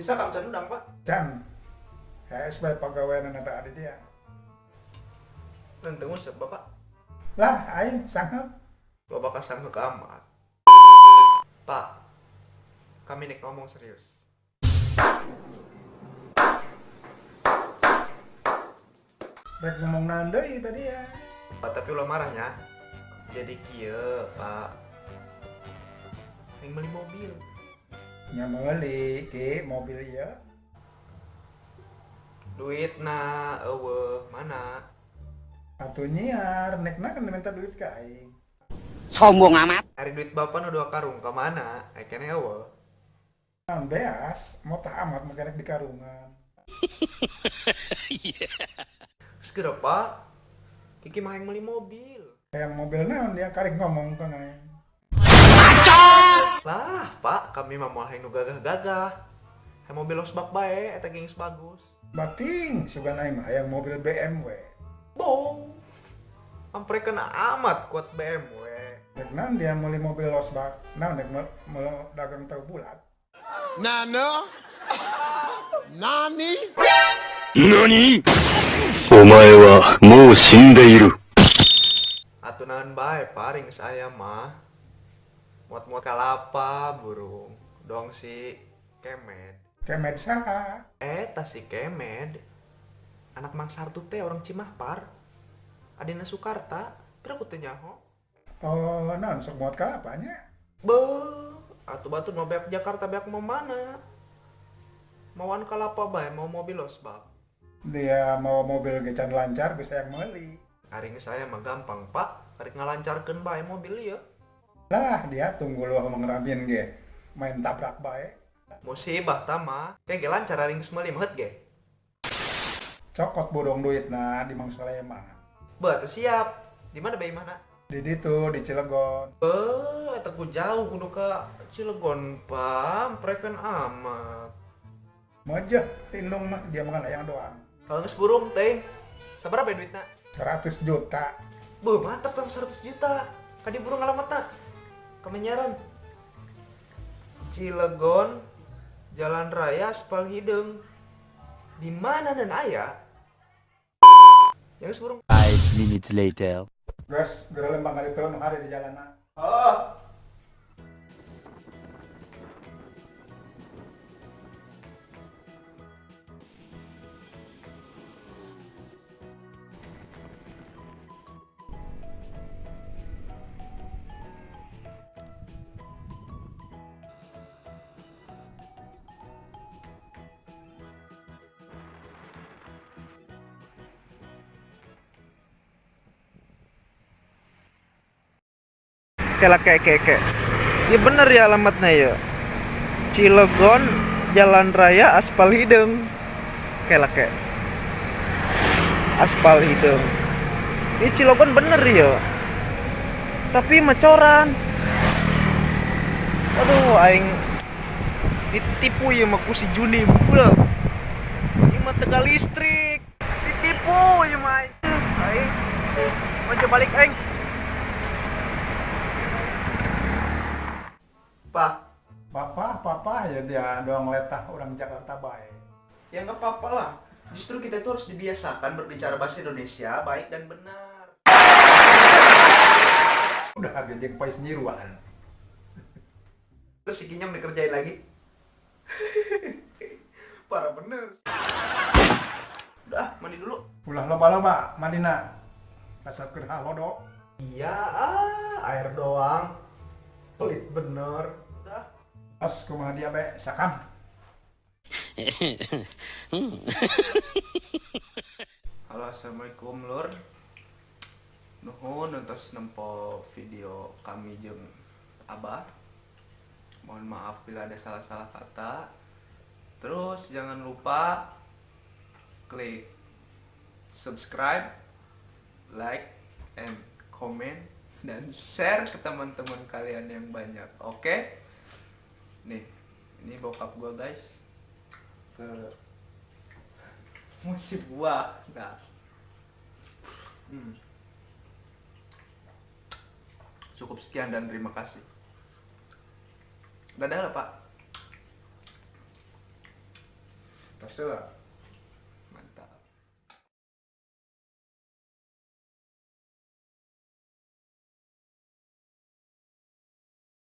Sisa kam can udang, Pak. Can, sebagai pegawai nanti ada dia. Nanti ngusap, Bapak. Lah, aing sanggup. Bapak kasang ke amat. Pak, kami nek ngomong serius. Rek ngomong nandai tadi ya. Pak, tapi ulah marahnya. Jadi kieu, Pak. Yang beli mobil. Nyameli ke mobil ya. Duit na eueuh mana? Atuh nyiar, nekna kan minta duit ke aing. Sombong amat. Hari duit Bapak nu 2 karung ke mana? Akhirnya eueuh. Naon beas, mau tak amat makanya di karungan. Segera, Pak. Kiki mah yang beli mobil. Yang mobil naon dia karek ngomong kan aing. Lah, Pak, kami mah moal yang nu gagah-gagah. Yang mobil losbak bae eta geus bagus. Bating, sugan aing mah aya mobil BMW. Bong. Amprekeun amat kuat BMW. Rek naon dia meuli mobil losbak. Naon rek mau dagang tahu bulat. Nano? Nani? 何お前はもう死んでいる。 Atuh naon bae paring saya mah. Muat-muat kalapa burung. Dong si Kemed. Kemed saha? Eta si Kemed. Anak Mang Sartu teh orang Cimahpar. Adina Sukarta. Pira ku teu nyaho. Oh, naon sok muat ka apanya? Beuh, atuh batu mau beak Jakarta beak mau mana? Mauan kalapa bae mau mobil losbak. Dia mau mobil gecan lancar bisa yang meuli. Aring saya mah gampang, Pak. Karek ngalancarkeun bae mobil ieu. Lah, dia tunggu lu ngomong ramin ge. Main tabrak bae. Musibah tama. Kayak ge lancar aring geus meuli meuheut ge. Cokot bodong duitna di Mang Soleman. Beuh, atuh siap. Di mana bae mana? Di ditu di Cilegon. Eta ku jauh kudu ka Cilegon, Pak. Prekeun amat. Mojeh, lindung mah dia makan ayang doang. Kalau geus burung teh. Sabaraha bae duitna? 100 juta. Beuh, mantap tam 100 juta. Kadi burung alamatna. Kemenyaran. Cilegon, Jalan Raya Aspal Hideung. Di mana dan aya? Yang burung. 5 minutes later. Guys, gara lembang hari itu hari di jalanan. Oh. Keke. Ya bener ya alamatnya ya. Cilegon, Jalan Raya Aspal Hideung. Kelake. Aspal Hideung. Ini Cilegon bener ya. Tapi mecoran. Aduh, aing ditipu ya sama ku si Junim. Ulah. Ini mah tegal listrik. Ditipu ya mah. Aing. Maju balik aing. Pak, Papa ya dia doang letah orang Jakarta baik. ya nggak apa-apa lah. Justru kita itu harus dibiasakan berbicara bahasa Indonesia baik dan benar. Udah agak jeung pais nyiruan. Terus si Kinyam dikerjain lagi. Parah bener. Udah, mandi dulu. Ulah loba-loba mandina. Rasapkeun halodo. Iya, air doang. Pelit bener. Udah. Os kumaha dia be sakam. Halo, assalamualaikum lur. Nuhun entos nempo video kami jeung Abah. Mohon maaf bila ada salah-salah kata. Terus jangan lupa klik subscribe, like, and comment, dan share ke teman-teman kalian yang banyak. Oke? Nih, ini bokap gua guys. Ke musik gua. Nah. Cukup sekian dan terima kasih. Dadah lah, Pak. Pasti lah.